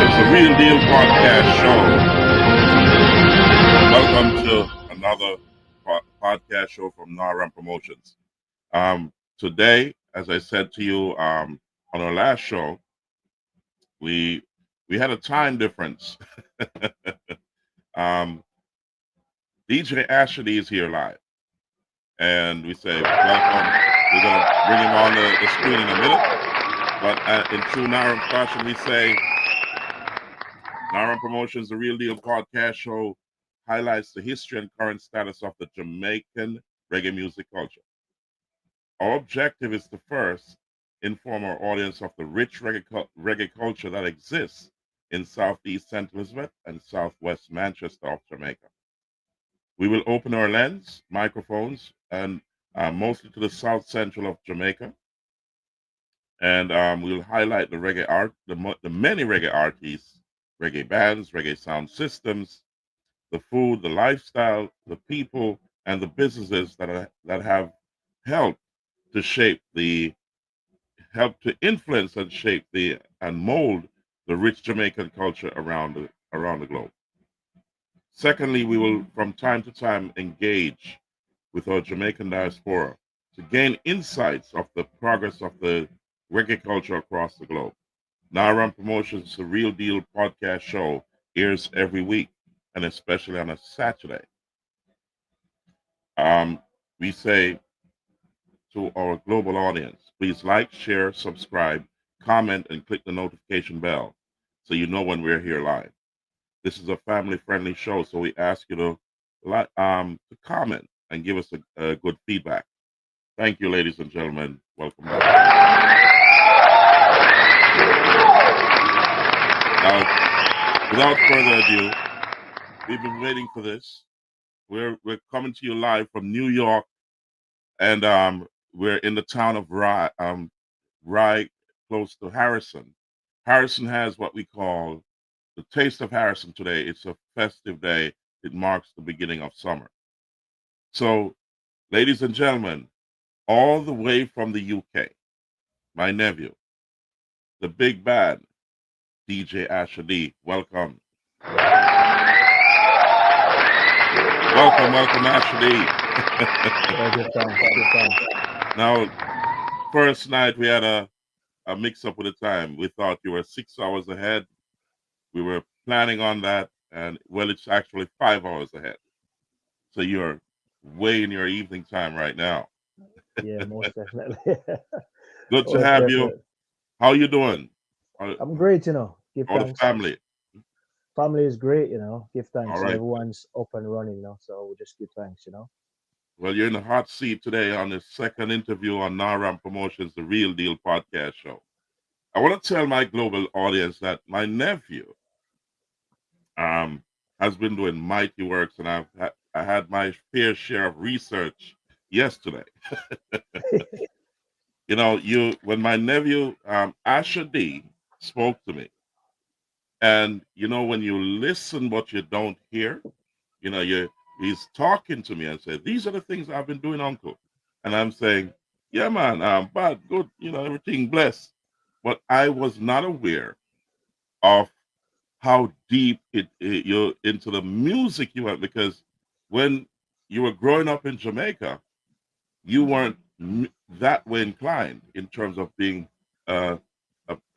The Real Deal Podcast Show. Welcome to another podcast show from Naram Promotions. Today, as I said to you on our last show, we had a time difference. um, DJ Asha D is here live, and we say welcome. We're gonna bring him on the screen in a minute, but in true Naram fashion, we say Naram Promotions, the Real Deal Podcast Show, highlights the history and current status of the Jamaican reggae music culture. Our objective is to first inform our audience of the rich reggae culture that exists in Southeast St. Elizabeth and Southwest Manchester of Jamaica. We will open our lens, microphones, and mostly to the South Central of Jamaica. And we'll highlight the reggae art, the many reggae artists, reggae bands, reggae sound systems, the food, the lifestyle, the people, and the businesses that have helped to influence and shape and mold the rich Jamaican culture around the globe. Secondly, we will from time to time engage with our Jamaican diaspora to gain insights of the progress of the reggae culture across the globe. Naram Promotions, the Real Deal podcast show, airs every week, and especially on a Saturday. We say to our global audience, please like, share, subscribe, comment, and click the notification bell so you know when we're here live. This is a family-friendly show, so we ask you to comment and give us a good feedback. Thank you, ladies and gentlemen. Welcome back. Now, without further ado, we've been waiting for this. We're coming to you live from New York, and we're in the town of Rye, close to Harrison. Harrison has what we call the Taste of Harrison today. It's a festive day. It marks the beginning of summer. So, ladies and gentlemen, all the way from the UK, my nephew, the big bad DJ Asha D. Welcome. Welcome, Asha D. Now, first night we had a mix-up with the time. We thought you were 6 hours ahead. We were planning on that, and well, it's actually 5 hours ahead. So you're way in your evening time right now. Yeah, most definitely. Good to Most have you. definitely. How you doing? I'm great, Give All the thanks. family. Family is great, Give All thanks. right. Everyone's up and running, So we just give thanks, Well, you're in the hot seat today on the second interview on Naram Promotions, the Real Deal podcast show. I want to tell my global audience that my nephew has been doing mighty works, and I had my fair share of research yesterday. When my nephew Asha D spoke to me, and when you listen but you don't hear, he's talking to me and said, "These are the things I've been doing, Uncle," and I'm saying, "Yeah, man, bad, good, everything blessed," but I was not aware of how deep you're into the music you went, because when you were growing up in Jamaica, you weren't that way inclined in terms of being a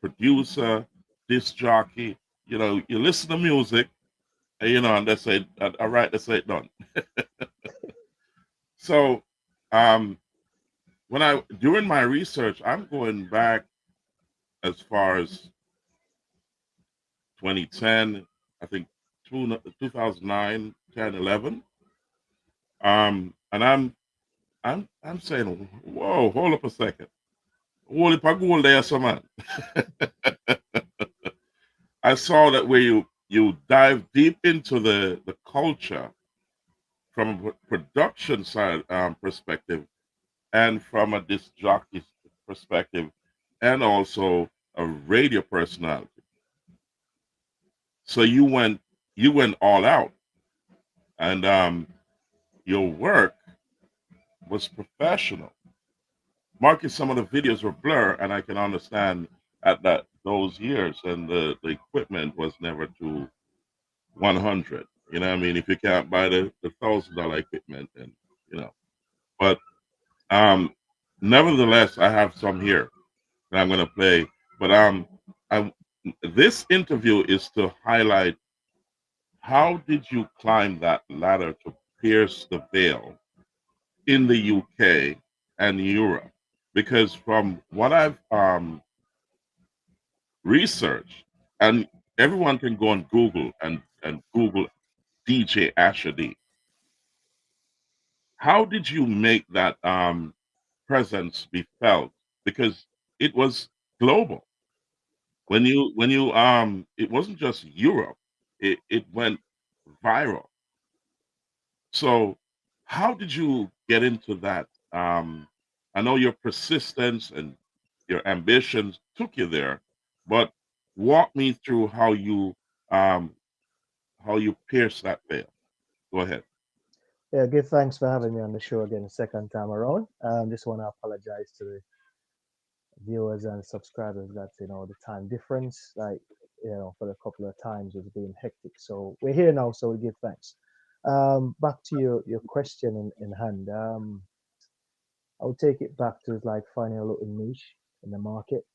producer, disc jockey. You listen to music, and and they say, "All right, that's it, done." So, um, during my research, I'm going back as far as 2010, I think 2009, 10, 11. And I'm saying, whoa, hold up a second. Hold up a goal there, some man. I saw that where you dive deep into the culture from a production side perspective, and from a disc jockey perspective, and also a radio personality. So you went all out, and your work was professional. Marcus, some of the videos were blur, and I can understand at those years, and the equipment was was never to 100. You know what I mean? If you can't buy the $1,000 equipment, and you know, but um, nevertheless, I have some here that I'm gonna play. But I this interview is to highlight how did you climb that ladder to pierce the veil in the UK and Europe? Because from what I've researched, and everyone can go on Google and Google DJ Asha D. How did you make that presence be felt? Because it was global. When you it wasn't just Europe. It went viral. So how did you get into that? I know your persistence and your ambitions took you there, but walk me through um how you pierced that veil. Go ahead. Yeah, give thanks for having me on the show again the second time around. Just want to apologize to the viewers and subscribers that the time difference, like for a couple of times it's been hectic. So we're here now, so we give thanks. Back to your question in hand. I would take it back to like finding a little niche in the market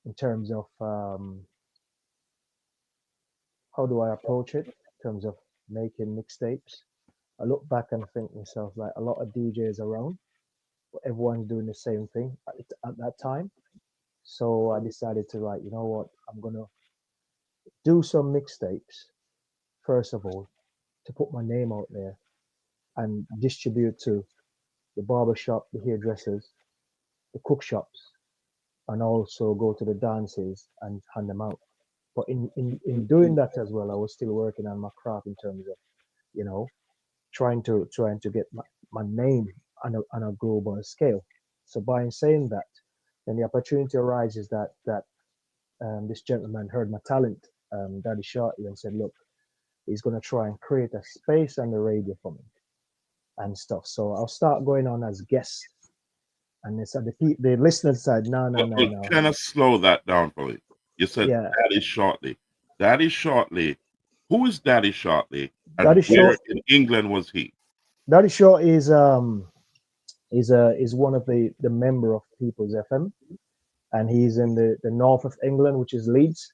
in terms of how do I approach it in terms of making mixtapes. I look back and think myself like a lot of DJs around, but everyone's doing the same thing at that time. So I decided to write, you know what, I'm gonna do some mixtapes first of all to put my name out there and distribute to the barber shop, the hairdressers, the cook shops, and also go to the dances and hand them out. But in doing that as well, I was still working on my craft in terms of, you know, trying to get my name on a global scale. So by saying that, then the opportunity arises that this gentleman heard my talent, Daddy Shorty, and said, look, he's going to try and create a space on the radio for me and stuff. So I'll start going on as guest. And they said the listeners said, no, no, no, no. Kind of slow that down for me. You said Yeah, Daddy Shortly. Daddy Shortly. Who is Daddy Shortly, and Daddy where Short, in England was he? Daddy Short is one of the member of People's FM, and he's in the north of England, which is Leeds.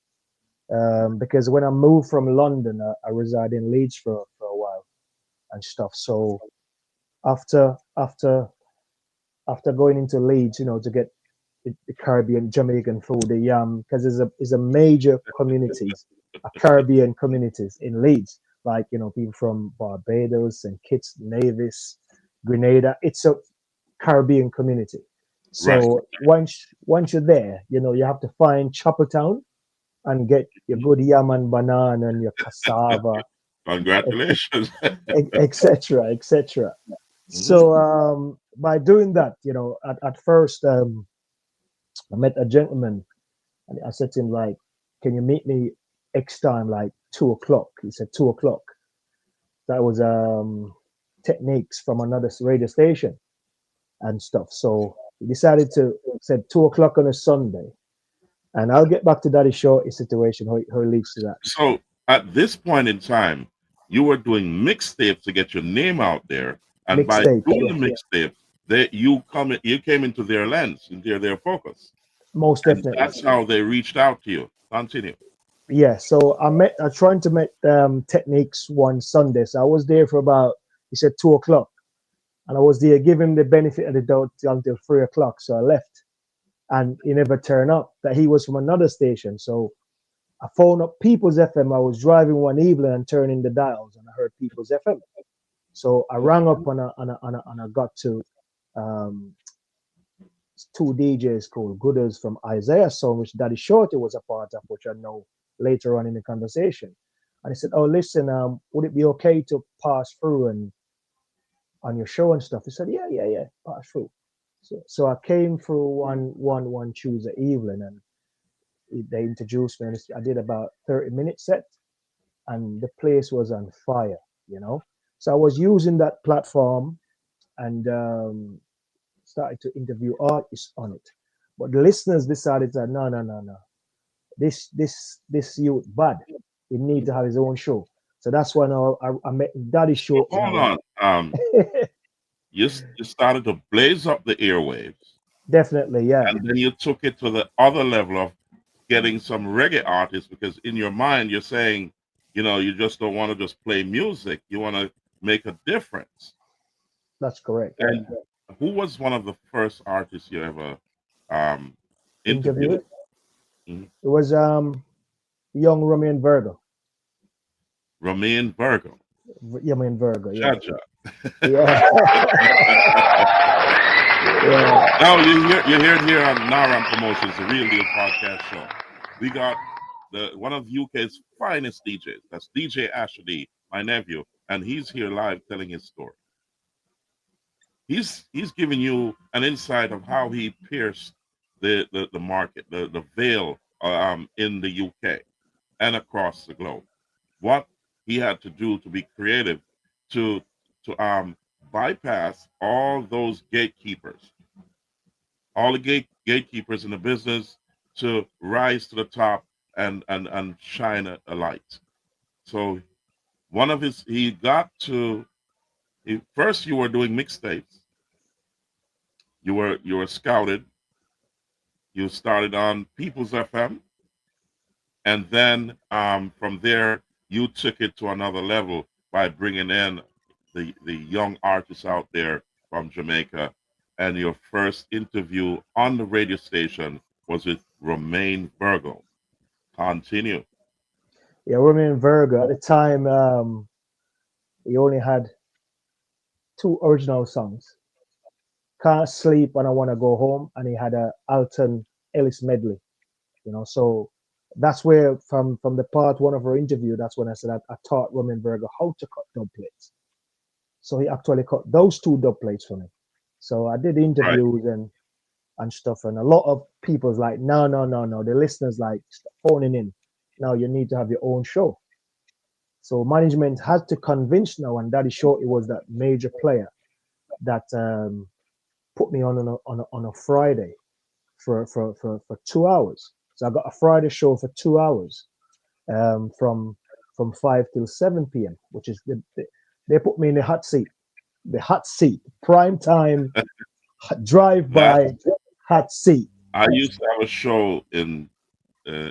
Because when I moved from London, I reside in Leeds for a while and stuff. So after after after going into Leeds, to get the Caribbean, Jamaican food, the yam, because there's a major communities, a Caribbean communities in Leeds, like people from Barbados and Kitts, Nevis, Grenada. It's a Caribbean community. Right. So once you're there, you have to find Chapeltown and get your good yam and banana and your cassava, Congratulations. etc., etc. Mhm. So by doing that, at first I met a gentleman and I said to him like, "Can you meet me X time, like 2 o'clock?" He said 2 o'clock. That was techniques from another radio station and stuff. So we decided to said 2 o'clock on a Sunday, and I'll get back to Daddy Shorty situation how it leads to that. So at this point in time, you were doing mixtapes to get your name out there, and by Mixtapes, doing yeah, the mixtapes, you came into their lens, into their focus, most and definitely. that's how they reached out to you. Continue. Yeah, so I trying to meet techniques one Sunday. So I was there for about he said 2 o'clock, and I was there giving him the benefit of the doubt until 3 o'clock. So I left, and he never turned up. That he was from another station. So I phoned up People's FM. I was driving one evening and turning the dials, and I heard People's FM. So I rang up and I got to um, two DJs called Gooders from Isaiah Song, which Daddy Shorty was a part of, which I know later on in the conversation. And he said, "Oh, listen, would it be okay to pass through and on your show and stuff?" He said, "Yeah, yeah, yeah, pass through." So I came through one Tuesday evening, and they introduced me, and I did about 30-minute set, and the place was on fire. So I was using that platform and started to interview artists on it. But the listeners decided that no, no, no, no, this youth bad. He need to have his own show. So that's when I met Daddy So Show in hold our on. You started to blaze up the airwaves, definitely, yeah. and then you took it to the other level of getting some reggae artists, because in your mind you're saying, you just don't want to just play music. You want to make a difference. That's correct, yeah. And who was one of the first artists you ever um, Interview interviewed? it. Mhm. It was young Romain Virgo. Romain Virgo. Romain Virgo, yeah. Jaja. Yeah. Yeah. Now you hear it here on Naram Promotions, the Real Deal Podcast Show. We got one of UK's finest DJs. That's DJ Asha D, my nephew, and he's here live telling his story. He's giving you an insight of how he pierced the market, the veil in the UK and across the globe. What he had to do to be creative to to bypass all those gatekeepers, all the gatekeepers in the business, to rise to the top and shine a light. So one of his he got to first you were doing mixtapes. You were scouted. You started on People's FM, and then from there you took it to another level by bringing in the young artists out there from Jamaica. And your first interview on the radio station was with Romain Virgo. Continue. Yeah, Romain Virgo. At the time, he only had two original songs. Can't Sleep and I Wanna Go Home, and he had a Alton Ellis medley. So that's where from the part one of our interview, that's when I said I taught Roman Berger how to cut dub plates. So he actually cut those two dub plates for me. So I did Right. interviews and stuff, and a lot of people's like, no, no, no, no. The listeners like phoning in. Now you need to have your own show. So management had to convince now, and Daddy Shorty was that major player that put me on a Friday for 2 hours. So I got a Friday show for 2 hours, from 5 till 7 p.m., which is they put me in the hot seat, prime time, drive That by, hot seat. I used to have a show in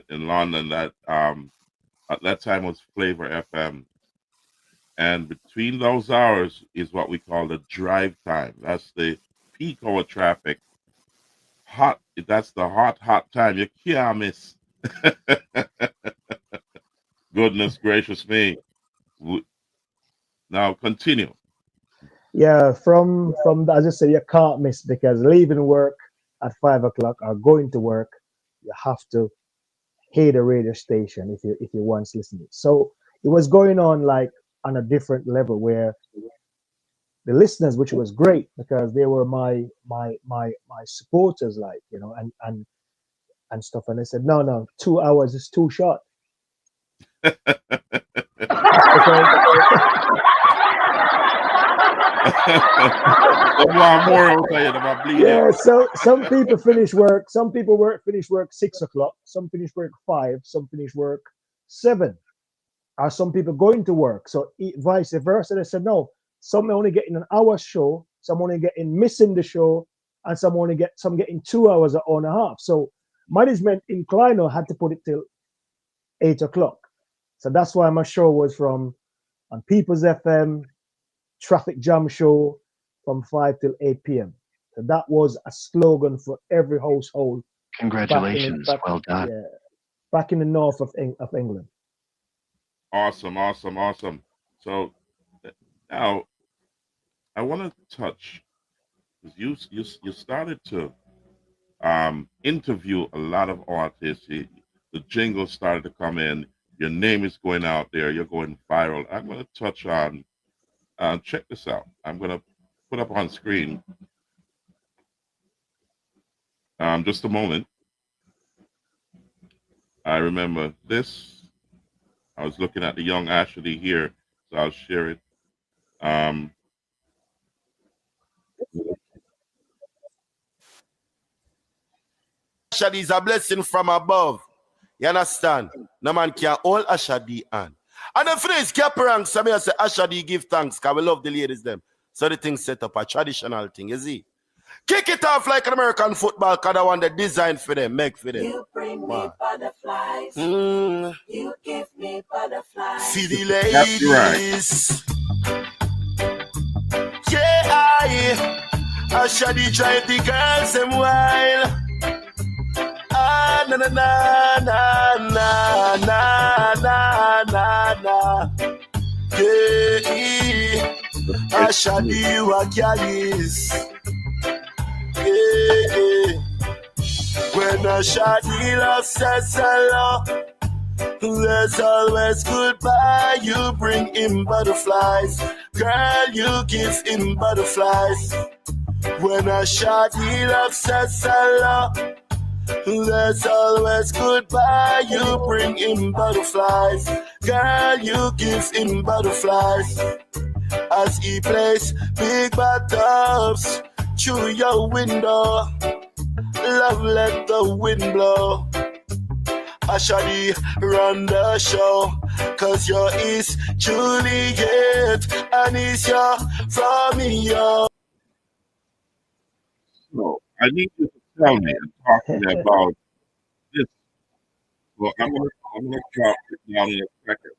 London that at that time was Flavor FM, and between those hours is what we call the drive time. That's the peak hour traffic. Hot. That's the hot time. You can't miss. Goodness gracious me. Now continue. Yeah, from as I say, you can't miss because leaving work at 5 o'clock or going to work, you have to hear the radio station if you once listening. So it was going on like on a different level where the listeners, which was great because they were my supporters, like and stuff. And they said, no, no, 2 hours is too short because One more I'll tell you about bleed yeah. out. So some people finish work. Some people finish work 6 o'clock. Some finish work 5. Some finish work 7. Or some people going to work. So vice versa. They said no. Some only getting an hour show. Some only getting missing the show, and some getting 2 hours or hour and a half. So management in Kleino had to put it till 8 o'clock. So that's why my show was from on People's FM traffic jam show from 5 till 8 p.m. So that was a slogan for every household Congratulations. Well done. yeah, back in the north of England. Awesome, awesome, awesome. So now I want to touch, because you started to interview a lot of artists. The jingles started to come in. Your name is going out there. You're going viral. I'm going to touch on. Check this out. I'm going to put up on screen. Just a moment. I remember this. I was looking at the young Ashley here, so I'll share it. Um, Asha D is a blessing from above. You understand? No man can hold Asha D on. And then for this cap rank, so I say Asha D give thanks because we love the ladies them. So the thing set up a traditional thing, you see? Kick it off like an American football because I want the design for them, make for them. You bring me butterflies. You give me butterflies. See the ladies. Yeah, Asha D drive the girls them wild. Ah, na na na na na na na na. Yeah, Asha D wakalis. Yeah, when Asha D love says hello, there's always goodbye. You bring him butterflies, girl. You give him butterflies. When Asha D love says hello, there's always goodbye. You bring him butterflies, girl. You give him butterflies. As he plays big bathtubs through your window, love let the wind blow. Asha D run the show, cause you're his Juliet and he's your Romeo. So I need you to tell me and talk to me about this. Well, I'm gonna drop it down in a second.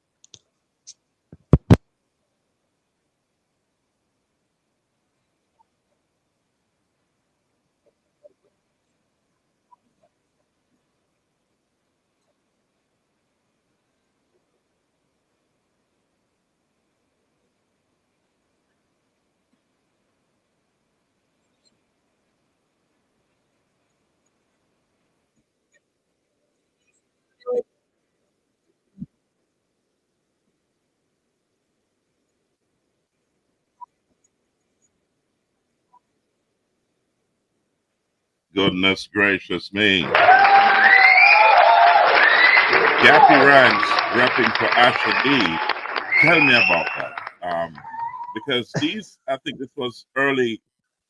Goodness gracious me. Gappy Ranks repping for Asha D. Tell me about that. Because I think this was early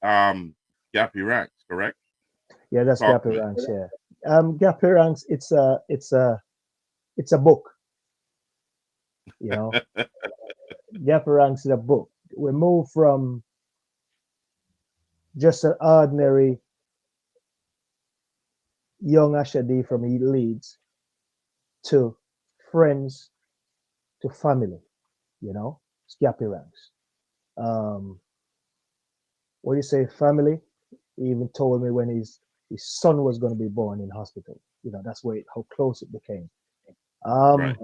Gappy Ranks, correct? Yeah, that's Gappy Ranks. Yeah, Gappy Ranks. It's a book. You know, Gappy Ranks is a book. We move from just an ordinary young Asha D from Leeds to friends to family. You know, it's Gappy Ranks. What do you say, family? He even told me when his son was going to be born in hospital. You know, that's how close it became. Right.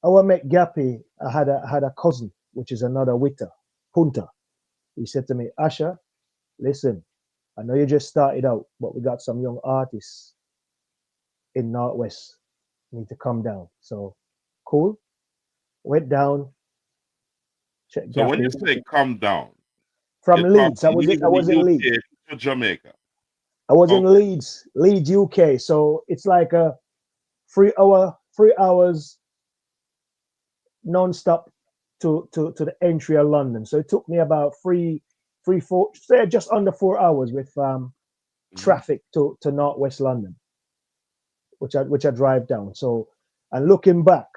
I met Gappy. I had a cousin, which is another Witter, Punta. He said to me, Asha, listen, I know you just started out, but we got some young artists in Northwest. You need to come down. So, cool. Went down. Checked So when Gappy. you say come down, From you're Leeds. I talking was leaving in the Leeds. UK to Jamaica. I was in Okay. Leeds, UK. So it's like a 3 hours non-stop to the entry of London. So it took me about four, say just under 4 hours with traffic to Northwest London, which I drive down. So, and looking back,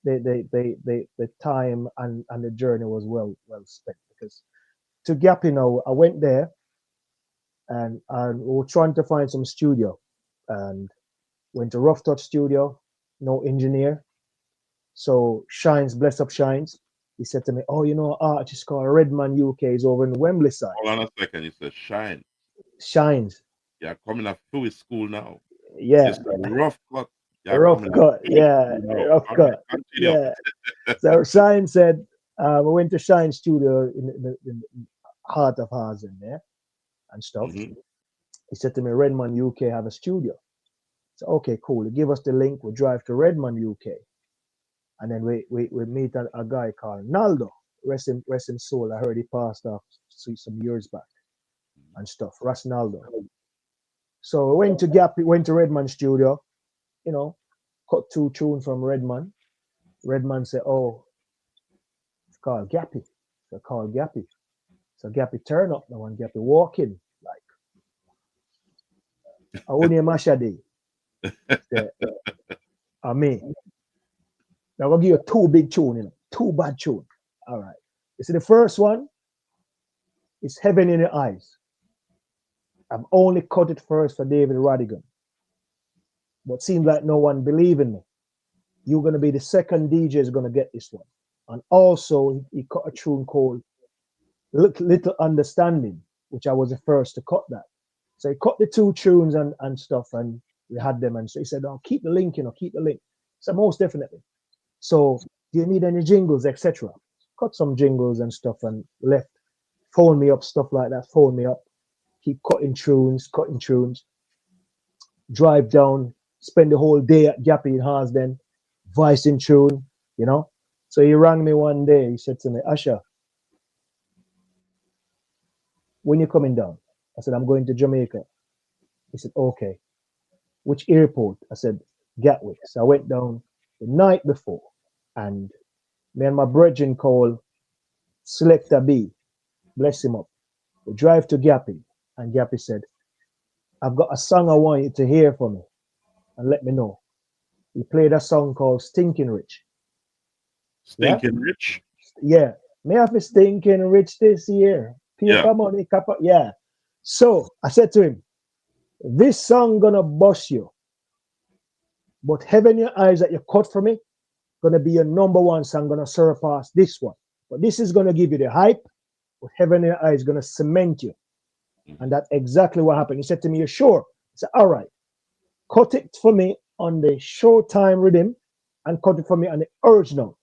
the time and the journey was well spent, because to Gap, I went there and we were trying to find some studio, and went to Rough Touch Studio, no engineer. So Shines, bless up Shines, he said to me, "Oh, artist called Redman UK is over in the Wembley side." Hold on a second. You said Shine. Shines, Yeah, coming up through his school now. yeah, It's a rough cut. Yeah, rough coming up cut, through his yeah, school now. rough All right, cut, continue. yeah. So Shines said, we went to Shine Studio in the heart of Hazen there and stuff. Mm-hmm. He said to me, Redman UK have a studio. So okay, cool. He give us the link. We drive to Redman UK, and then we meet a guy called Naldo. Rest in soul. I heard he passed off some years back and stuff. Ras Naldo. So we went to Gap. We went to Redman studio. Cut 2 tunes from Redman. Redman said, "Oh, it's called Gappy." So called Gappy. So Gappy turn up now and Gappy walk in like I own him Asha D. Say, I mean, now I'll give you two big tune, two bad tune. All right. You see, the first one is Heaven in Your Eyes. I've only cut it first for David Radigan, but seems like no one believe in me. You're gonna be the second DJ is gonna get this one. And also, he cut a tune called Little Understanding, which I was the first to cut that. So he cut the two tunes and stuff, and we had them. And so he said, "Oh, keep the link, keep the link." So most definitely. So do you need any jingles, etc.? Cut some jingles and stuff, and left. Phone me up, stuff like that. Phone me up. Keep cutting tunes. Drive down. Spend the whole day at Gappy in Harsden, voicing tune. So he rang me one day. He said to me, "Asha, when you coming down?" I said, "I'm going to Jamaica." He said, "Okay. Which airport?" I said, "Gatwick." So I went down the night before, and me and my brethren called Selector B, bless him up. We drive to Gappy, and Gappy said, "I've got a song I want you to hear for me, and let me know." He played a song called Stinking Rich. Stinking Rich? Yeah. Me have a stinking rich this year. Paper money, copper. Yeah. So I said to him, "This song gonna bust you. But Heaven Your Eyes that you cut for me, gonna be your number one song, gonna surpass this one. But this is gonna give you the hype, but Heaven Your Eyes gonna cement you." And that's exactly what happened. He said to me, "You sure?" I said, "All right. Cut it for me on the Showtime rhythm and cut it for me on the original."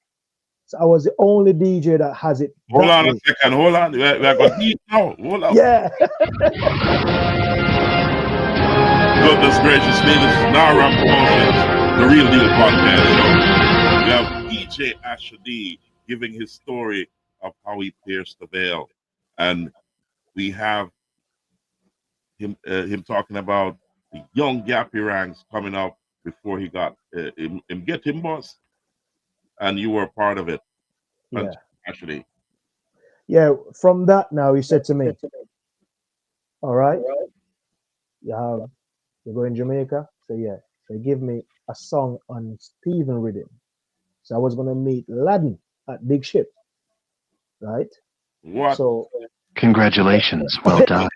So I was the only DJ that has it. Hold on a second. Hold on. We're going deep now. Hold on. Yeah. Goodness gracious me, this is Nara Promotions, the Real Deal Podcast Show. We have DJ Asha D giving his story of how he pierced the veil. And we have him talking about the young Gappy ranks coming up before he got him get him boss. And you were a part of it. Yeah. Actually. Yeah. From that now, he said to me, "All right, you're going to Jamaica?" So yeah. So he gave me a song on Steven rhythm. So I was gonna meet Laden at Big Ship, right? What? So congratulations, well done.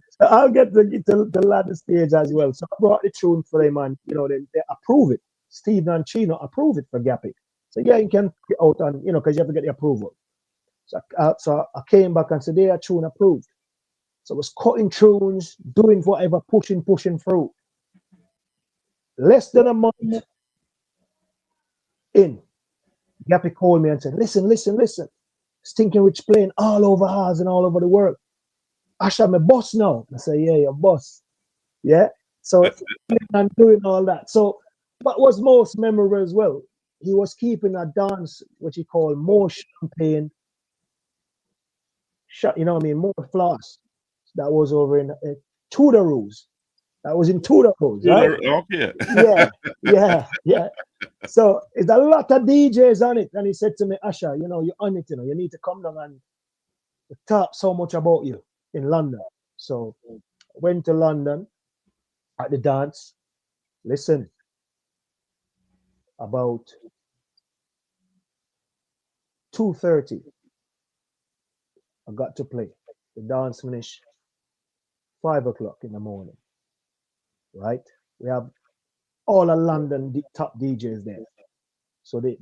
So I'll get the Laden stage as well. So I brought the tune for them, and they approve it. Steve and Chino approve it for Gappy. So yeah, you can get out and because you have to get the approval. So I came back and said, "They are tune approved." So I was cutting tunes, doing whatever, pushing through. Less than a month in, Gappy called me and said, listen. Stinking Rich playing all over Haas and all over the world. Asha, my boss now." I say, "Yeah, your boss." Yeah. So I'm doing all that. So what was most memorable as well, he was keeping a dance, which he called more champagne, more floss. That was over in Tudor Rules. That was in Tudor Rules, right? Okay. Yeah. So it's a lot of DJs on it. And he said to me, "Asha, you're on it, you need to come down and talk so much about you in London." So I went to London at the dance. Listen, about 2:30, I got to play. The dance finished 5 o'clock in the morning, right? We have all of London top DJs there. So the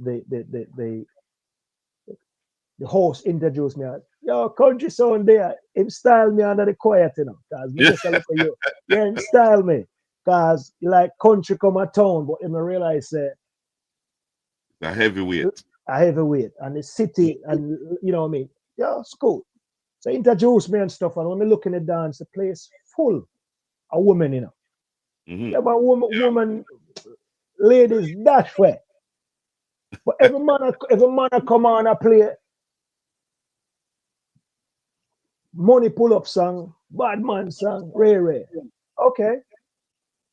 host introduced me as, "Yo, country sound there." Him style me under the quiet, because me just look for you. Yeah, him style me. Because like country come a town, but him realize a heavyweight. And the city, and what I mean? Yeah, it's cool. So introduce me and stuff. And when we look in the dance, the place full of women, Mm-hmm. Yeah, but woman, ladies, that way. But every man come on and play money pull up song, bad man song, Ray. Okay.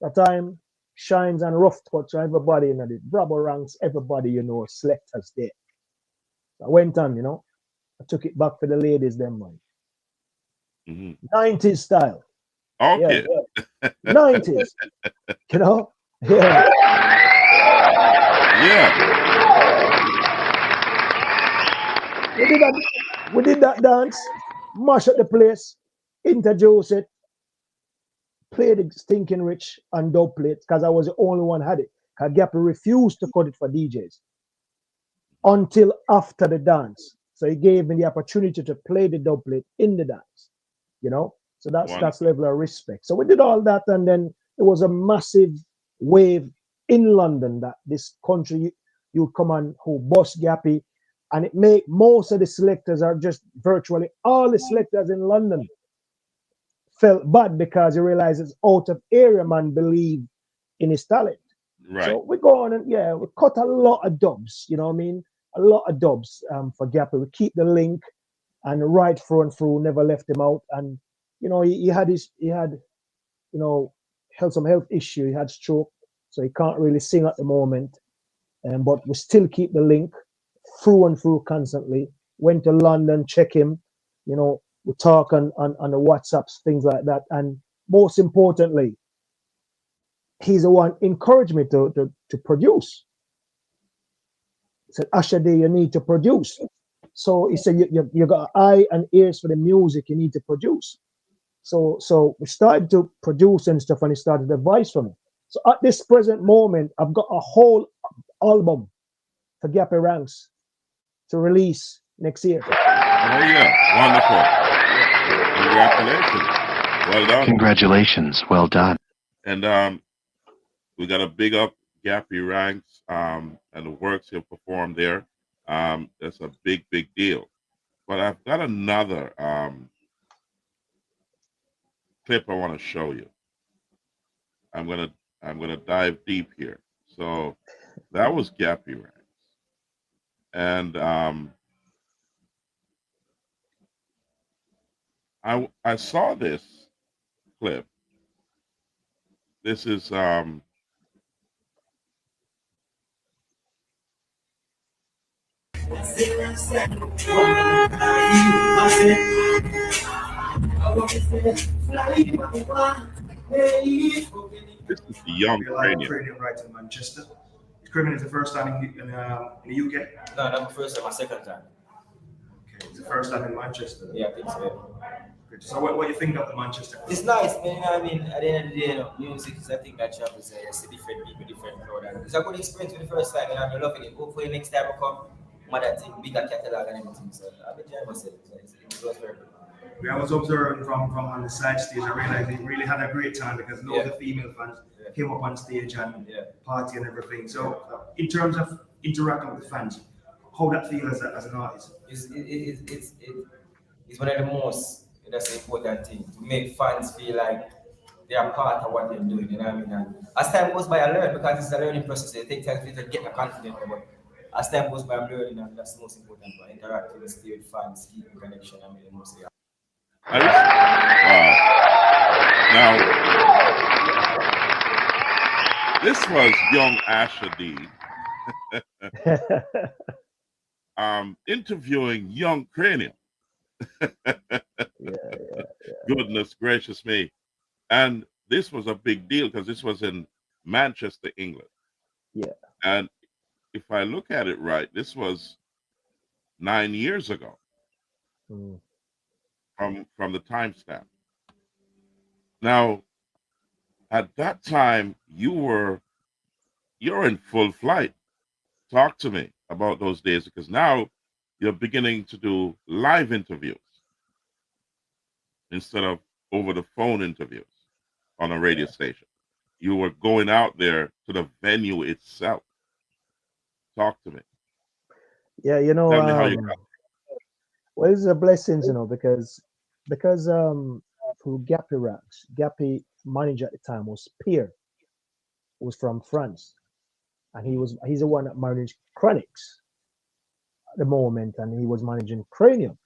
That time shines and rough touch everybody in the Bravo ranks, everybody, selectors there. I went on, I took it back for the ladies, them man. Mm-hmm. 90s style. Okay. Yeah. 90s, you know? Yeah. Yeah. We did that dance, mash up the place, introduce it, play the Stinking Rich and dub plate because I was the only one had it. Because Gappy refused to cut it for DJs until after the dance. So he gave me the opportunity to play the dub plate in the dance, you know? So that's Wonderful. level of respect. So we did all that, and then there was a massive wave in London that this country you come on who boss Gappy, and it make most of the selectors are just virtually all the selectors in London felt bad because you realize it's out of area man believe in his talent. Right. So we go on and yeah, we cut a lot of dubs, you know what I mean? A lot of dubs for Gappy. We keep the link and right through and through, never left him out. And you know, he had you know, had some health issue. He had stroke, so he can't really sing at the moment. But we still keep the link through and through constantly. Went to London, check him. You know, we talk on the WhatsApps, things like that. And most importantly, he's the one encouraged me to produce. He said, Asha D, you need to produce. So he said, you got eye and ears for the music, you need to produce. So we started to produce and stuff, and he started advice for me. So at this present moment, I've got a whole album for Gappy Ranks to release next year. Oh yeah. Wonderful. Congratulations. Well done. Congratulations. Well done. And we got to big up Gappy Ranks and the works he'll perform there. That's a big deal. But I've got another clip I want to show you. I'm gonna dive deep here. So that was Gappy Ranks. And I saw this clip. This is this is the young We're live cranium. training right in Manchester. Criminal is the first time in the UK. No, not my first time, my second time. Okay, it's the first time in Manchester. Yeah, I think so. Good. So what do you think of the Manchester? It's nice, man. You know what I mean? At the end of the day, you know, music is a thing that travels. It's a different people, different crowd. And it's a good experience for the first time, and I'm loving it. Hopefully, next time I come, mother thing, bigger catalog and everything. So I've enjoyed myself. So it was very good. I was observing from on the side stage. I realized they really had a great time because loads of female fans came up on stage and party and everything. So in terms of interacting with the fans, how that feels as an artist? It's one of the most, that's the important thing, to make fans feel like they are part of what they're doing, you know what I mean? And as time goes by, I learn because it's a learning process. It takes time for you to get the confidence, but as time goes by, I'm learning, and that's the most important part. Interacting with stage fans, keeping connection, I mean, mostly. Wow. Now, this was young Asha D interviewing young cranium. Goodness gracious me. And this was a big deal because this was in Manchester, England. Yeah. And if I look at it right, this was 9 years ago from the timestamp. Now, at that time, you're in full flight. Talk to me about those days, because now you're beginning to do live interviews instead of over the phone interviews on a radio station. You were going out there to the venue itself. Talk to me. Yeah, you know, Tell me how you got well, it's a blessing, you know, because through Gappy Ranks, Gappy manager at the time was Pierre, who was from France, and he's the one that managed Chronics at the moment, and he was managing Cranium.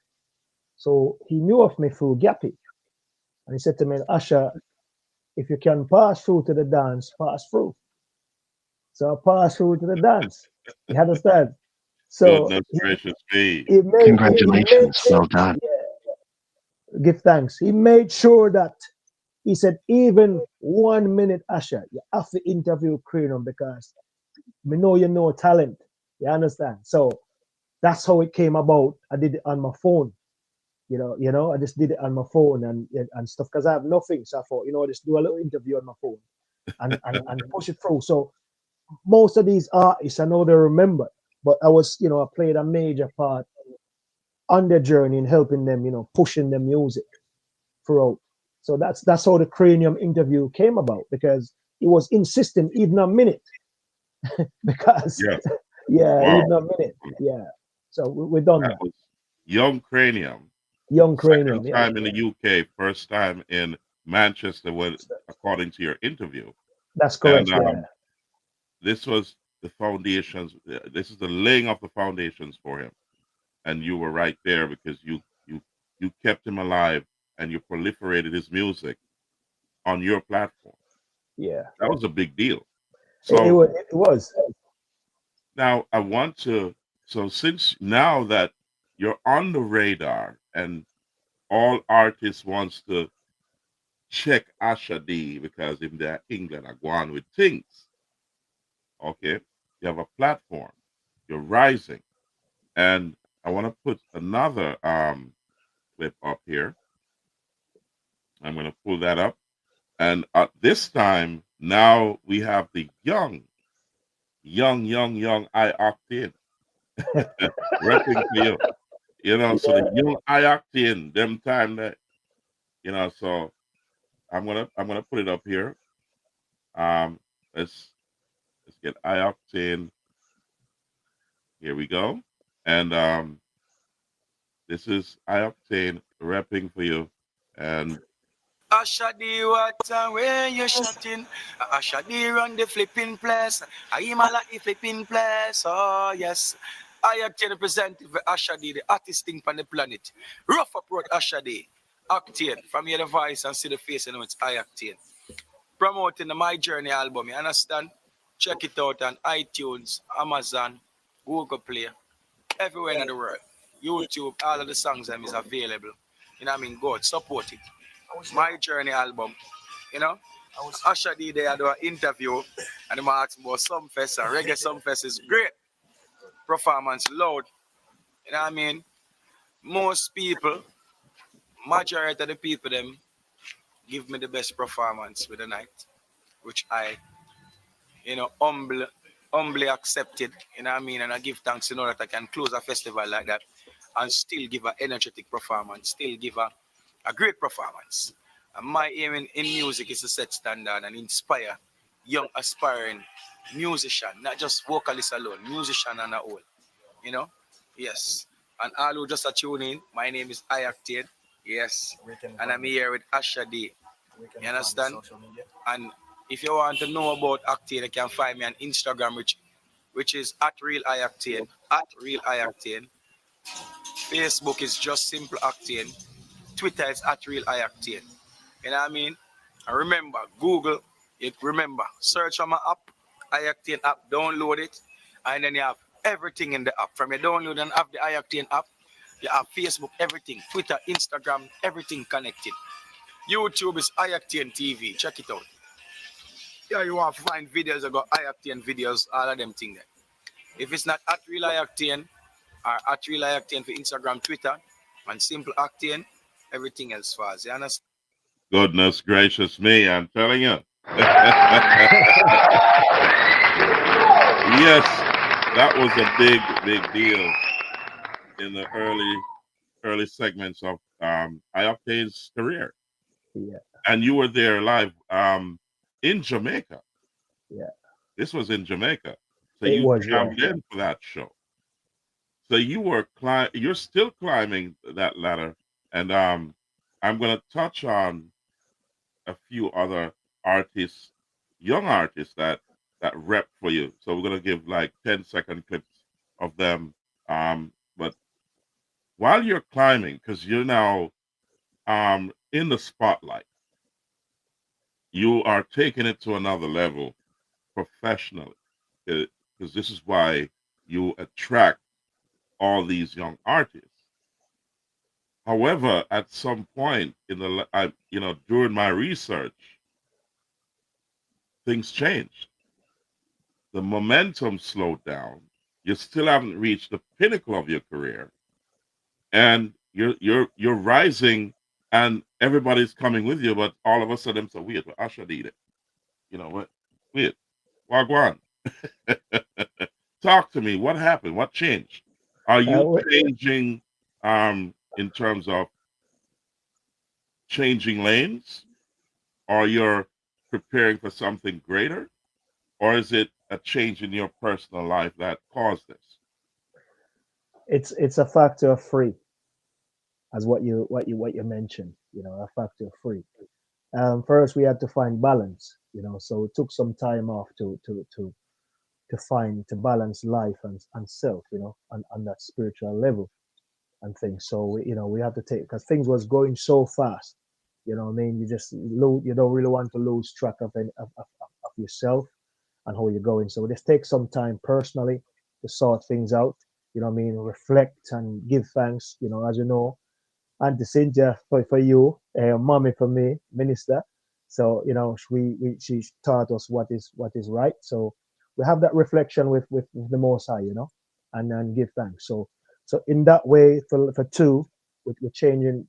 So he knew of me through Gappy, and he said to me, Asha, if you can pass through to the dance, pass through. So I passed through to the dance. You understand? So goodness gracious me. Congratulations. Well done. Give thanks. He made sure that He said, even 1 minute, Asha, you have to interview Cranium because we know you know talent. You understand? So that's how it came about. I did it on my phone. I just did it on my phone and stuff because I have nothing. So I thought, just do a little interview on my phone and push it through. So most of these artists, I know they remember, but I played a major part on their journey in helping them, pushing their music throughout. So that's how the Cranium interview came about because he was insisting even a minute because Yeah. yeah, Wow. even a minute. Yeah. So we done That that. was Young Cranium. Young Second Cranium, yeah. time in the UK, first time in Manchester, according to your interview. That's And correct, yeah. this was the foundations. This is the laying of the foundations for him. And you were right there because you kept him alive and you proliferated his music on your platform. Yeah. That was a big deal. It So was. now I want to. So since now that you're on the radar and all artists wants to check Asha D because if they're England are going with things. Okay, you have a platform. You're rising, and I want to put another clip up here. I'm going to pull that up, and at this time now we have the young I Octane repping for you. So the young I Octane, them time that So I'm gonna put it up here. Um, let's get I Octane. Here we go. And this is I Octane rapping for you. And Asha D, what where you shutting? Asha D run the flipping place. I am like the flipping place. Oh yes. I actually represented for Asha D, the hottest thing on the planet. Rough approach Asha D. Octane. From your voice and see the face, it's I Octane. Promoting the My Journey album, you understand? Check it out on iTunes, Amazon, Google Play, everywhere in the world. YouTube, all of the songs is available. Go support it. My Journey album, you know. Asha D they had an interview and they asked about some fest and reggae some fest is great. Performance loud. Most people, majority of the people them give me the best performance with the night, which I, humbly accepted, and I give thanks to know that I can close a festival like that and still give an energetic performance, still give a great performance. And my aim in music is to set standard and inspire young aspiring musician, not just vocalists alone, musician and a whole, you know? Yes. And all who just are tuning in, my name is Ayactade. Yes. And I'm here with Asha D. You understand? And if you want to know about Octane, you can find me on Instagram, which is at Real Octane, at Real Octane. Facebook is just Simple Octane. Twitter is at Real Octane. You know what I mean? And remember, Google it. Remember, search on my app, iOctane app, download it, and then you have everything in the app. From your download and have the iOctane app, you have Facebook, everything, Twitter, Instagram, everything connected. YouTube is iOctane TV. Check it out. Yeah, you want to find videos about iOctane videos, all of them things there. If it's not at Real iOctane or at Real iOctane for Instagram, Twitter, and Simple Octane, everything else falls. You understand? goodness gracious me, I'm telling you. Yes, that was a big deal in the early segments of Ioctane's career. Yeah. And you were there live in Jamaica. Yeah. This was in Jamaica. So It you was, yeah. traveled in for that show. So you're still climbing that ladder. And I'm gonna touch on a few other artists, young artists that rep for you. So we're gonna give like 10-second clips of them. But while you're climbing, because you're now in the spotlight, you are taking it to another level professionally. Because this is why you attract all these young artists. However, at some point in during my research, things changed. The momentum slowed down. You still haven't reached the pinnacle of your career, and you're rising, and everybody's coming with you. But all of a sudden, so weird. But Asha D, you know what? Weird. Wagwan. Talk to me. What happened? What changed? Are you changing in terms of changing lanes, or you're preparing for something greater, or is it a change in your personal life that caused this? It's a factor of three, as what you mentioned. A factor of three. First, we had to find balance. So it took some time off to balance life and self. On that spiritual level and things. So we have to take, because things was going so fast. What I mean, you don't really want to lose track of yourself and how you're going. So this takes some time personally to sort things out. What I mean, reflect and give thanks. As you know, Auntie Cynthia for you, mommy for me, minister. So she taught us what is right. So we have that reflection with the Most High, and then give thanks. So in that way, for two, we're changing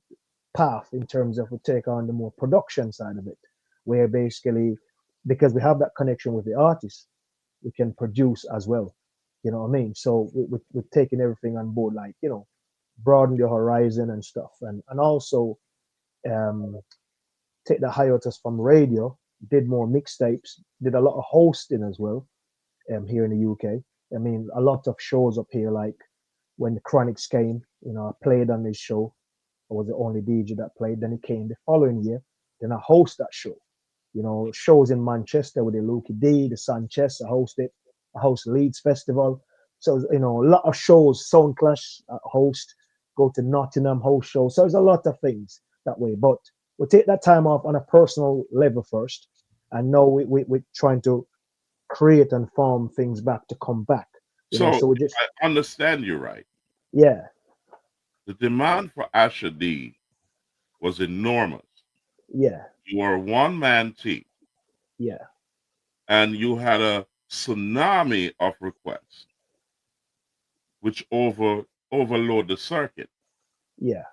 path in terms of we take on the more production side of it, where basically, because we have that connection with the artist, we can produce as well. What I mean? So we're taking everything on board, like, broaden the horizon and stuff, and also um, take the hiatus from radio, did more mixtapes, did a lot of hosting as well, here in the UK. I mean, a lot of shows up here, like when the Chronics came, I played on this show. I was the only DJ that played. Then it came the following year. Then I host that show. Shows in Manchester with the Lukey D, the Sanchez. I hosted. I host Leeds Festival. So a lot of shows. Sound Clash host. Go to Nottingham, host shows. So there's a lot of things that way. But we take that time off on a personal level first, and now we're trying to create and form things back to come back. So we just, I understand you right. yeah, The demand for Asha D was enormous. yeah, You were a one-man team, yeah, and you had a tsunami of requests, which overload the circuit. yeah.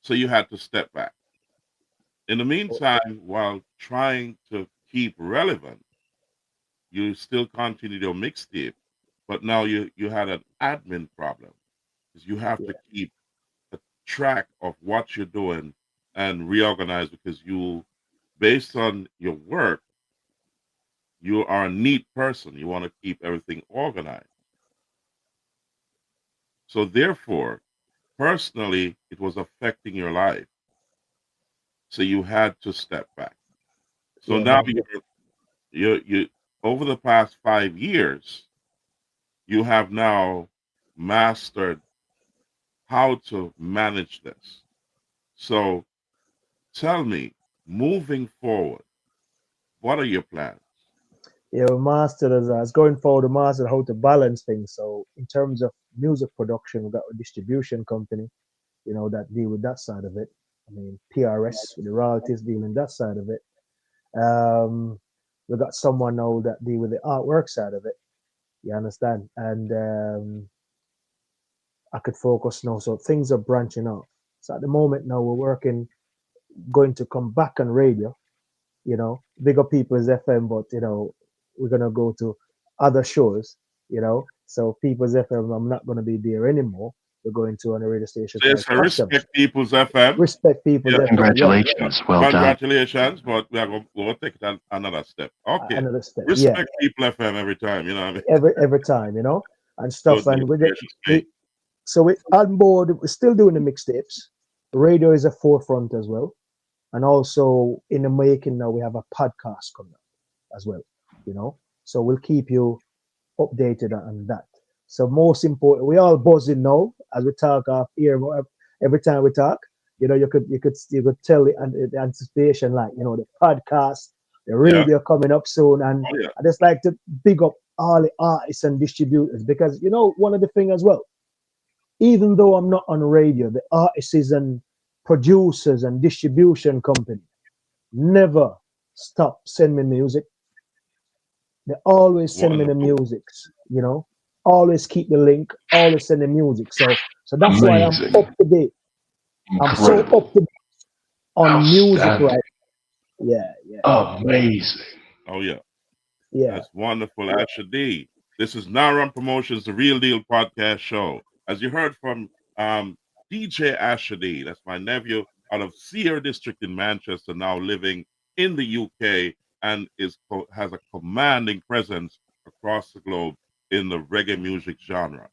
So you had to step back. In the meantime, while trying to keep relevant, you still continued your mixtape, but now you had an admin problem, because you have to keep a track of what you're doing and reorganize, because based on your work, you are a neat person. You want to keep everything organized. So therefore, personally, it was affecting your life. So you had to step back. So Yeah, now man. you over the past 5 years, you have now mastered how to manage this. So tell me, moving forward, what are your plans? Yeah, we mastered as going forward, we mastered how to balance things. So in terms of music production, we've got a distribution company, that deal with that side of it. I mean, PRS with the royalties dealing that side of it. We got someone now that deal with the artwork side of it. You understand? And I could focus now. So things are branching off. So at the moment now we're working, going to come back on radio. Big up People's FM, but we're gonna go to other shows. So People's FM, I'm not gonna be there anymore. We're going to on a radio station So called yes, I Custom. respect People's FM. Respect People's Yeah, FM. Congratulations. Well done. congratulations, but we'll take it another step. Okay. Another step. Yeah. Respect People FM every time, you know what I mean? Every time, and stuff. Good, And gracious me. so we on board. We're still doing the mixtapes. Radio is a forefront as well, and also in the making now we have a podcast coming up as well. So we'll keep you updated on that. So most important, we all buzzing now as we talk off here. Every time we talk, you could tell the anticipation, like the podcast, the Yeah. radio coming up soon, and Oh, yeah. I just like to big up all the artists and distributors, because one of the thing as well, even though I'm not on radio, the artists and producers and distribution company never stop sending me music. They always send me the Wonderful. music, you know. Always keep the link, always send the music. So that's why I'm Amazing. up to date. I'm so Incredible. up to date on music Outstanding. right. Yeah, yeah, Amazing. Oh yeah, yeah. that's wonderful, Asha D. This is Naram Promotions, the Real Deal podcast show. As you heard from DJ Asha D, that's my nephew out of Sierra District in Manchester, now living in the UK, and has a commanding presence across the globe in the reggae music genre.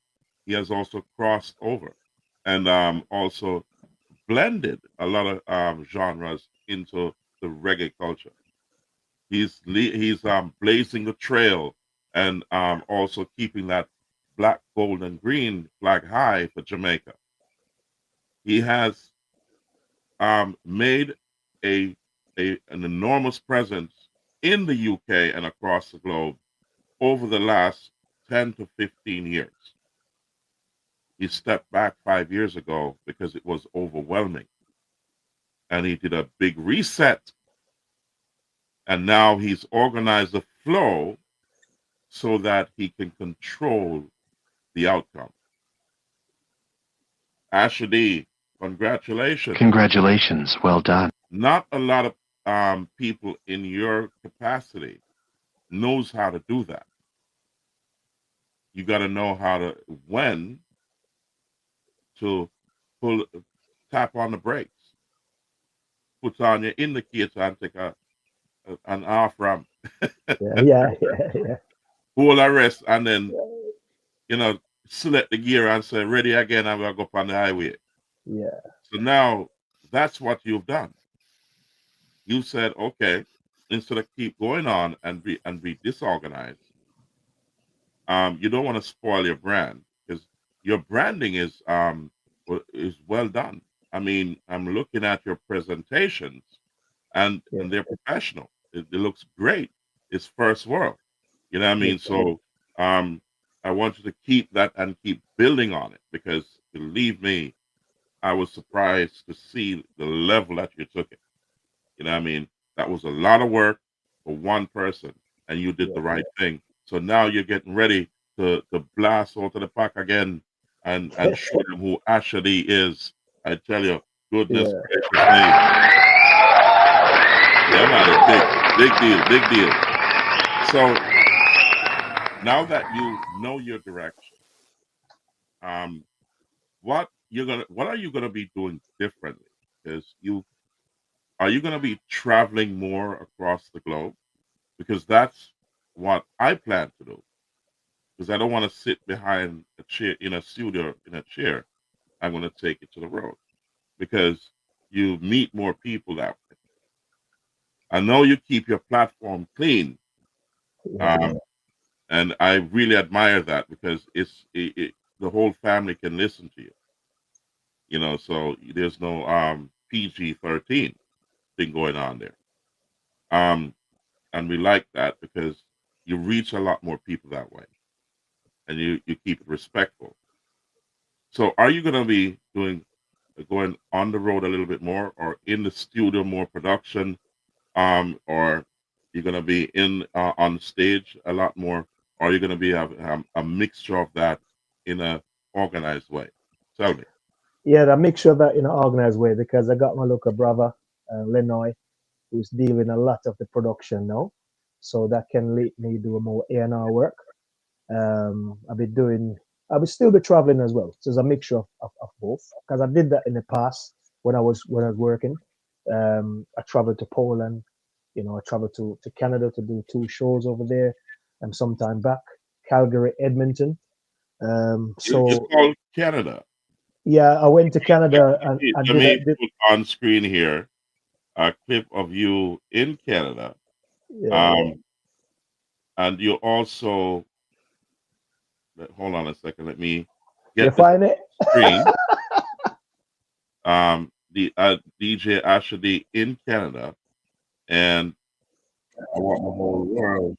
He has also crossed over and also blended a lot of genres into the reggae culture. He's blazing a trail and also keeping that black, gold, and green flag high for Jamaica. He has made a, an enormous presence in the UK and across the globe over the last 10 to 15 years. He stepped back 5 years ago because it was overwhelming. And he did a big reset. And now he's organized the flow so that he can control the outcome. Asha D, congratulations. Congratulations. Well done. Not a lot of people in your capacity knows how to do that. You got to know how to when to pull, tap on the brakes, put on your indicator and take an off ramp, Yeah. hold a rest, and then select the gear and say ready again. I'm gonna go up on the highway. Yeah. So now that's what you've done. You said, okay, instead of keep going on and be disorganized, you don't want to spoil your brand because your branding is well done. I mean, I'm looking at your presentations and Yeah. they're professional. It looks great. It's first world. You know what I Yeah. mean? So I want you to keep that and keep building on it because believe me, I was surprised to see the level that you took it. You know what I mean? That was a lot of work for one person, and you did Yeah. the right thing. So now you're getting ready to blast out of the pack again and show them who Asha D is. I tell you, goodness Yeah. gracious me. Yeah, man, big deal. So now that you know your direction, um, what are you gonna be doing differently? Because are you gonna be traveling more across the globe? Because that's what I plan to do. Because I don't want to sit behind a chair in a studio in a chair. I'm going to take it to the road because you meet more people that way. I know you keep your platform clean, Yeah. um, and I really admire that because the whole family can listen to you. So there's no PG-13 thing going on there. Um, and we like that because you reach a lot more people that way. And you keep it respectful. So are you going to be going on the road a little bit more or in the studio more production or you're going to be in on stage a lot more or are you going to be a mixture of that in a organized way? Tell me. Yeah, the mixture of that in an organized way because I got my local brother, Lenoy, who's dealing a lot of the production now. So that can let me do more A&R work. I've been doing, I will still be traveling as well. So it's a mixture of both because I did that in the past when I was working. I traveled to Poland, I traveled to Canada to do 2 shows over there and sometime back, Calgary, Edmonton. You So called Canada. yeah, I went to Canada and I Let did, me put on screen here a clip of you in Canada. yeah. Um, and you also, hold on a second, let me You get the find it? screen. The DJ Asha D in Canada, and I want the whole world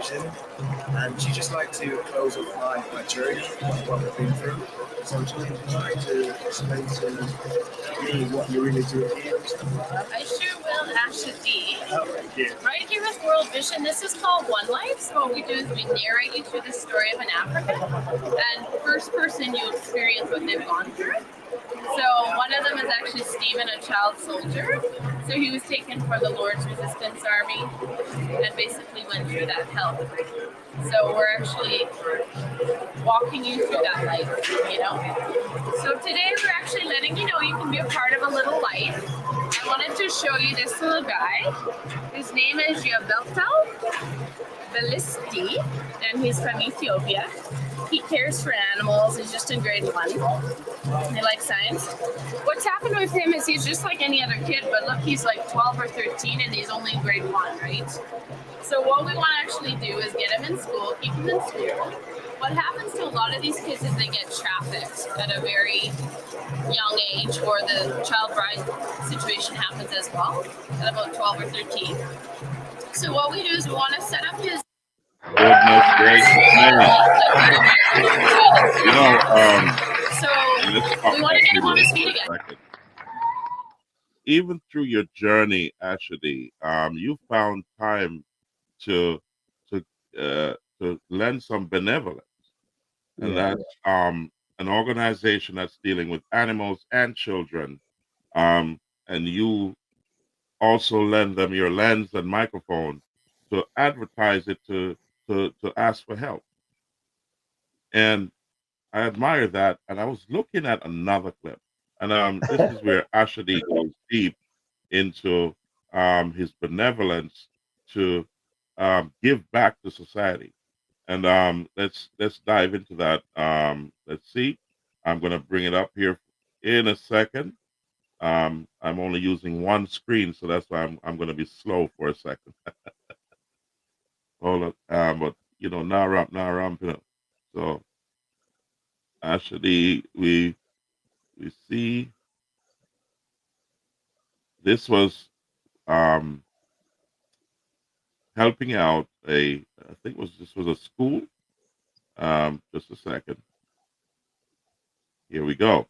vision, and she just like to close off my journey, what we've been through. So do you try to explain to me what you really do here and stuff like that? I sure will, Asha D. Oh, thank you. Right here with World Vision, this is called One Life. So what we do is we narrate you through the story of an African, and first person you experience what they've gone through. So one of them is actually Stephen, a child soldier. So he was taken for the Lord's Resistance Army and basically went through that hell. So we're actually walking you through that life, you know. So today we're actually letting you know you can be a part of a little life. I wanted to show you this little guy. His name is Yabeltal Belisti, and he's from Ethiopia. He cares for animals. He's just in grade 1. He likes science. What's happened with him is he's just like any other kid, but look, he's like 12 or 13 and he's only in grade 1, right? So what we want to actually do is get him in school, keep him in school. What happens to a lot of these kids is they get trafficked at a very young age, or the child bride situation happens as well at about 12 or 13. So what we do is we want to set up his Goodness gracious, man. You know, so let's talk we want to get him on his feet for again. a second. Even through your journey, Asha D, you found time to lend some benevolence, and that's an organization that's dealing with animals and children, and you also lend them your lens and microphone to advertise it to ask for help. And I admire that. And I was looking at another clip, and this is where Asha D goes deep into his benevolence to give back to society. And let's dive into that. Let's see. I'm gonna bring it up here in a second. I'm only using one screen, so that's why I'm gonna be slow for a second. Hold on. But you know, now ramping up. So actually, we see this was um helping out I think this was a school. Just a second. Here we go.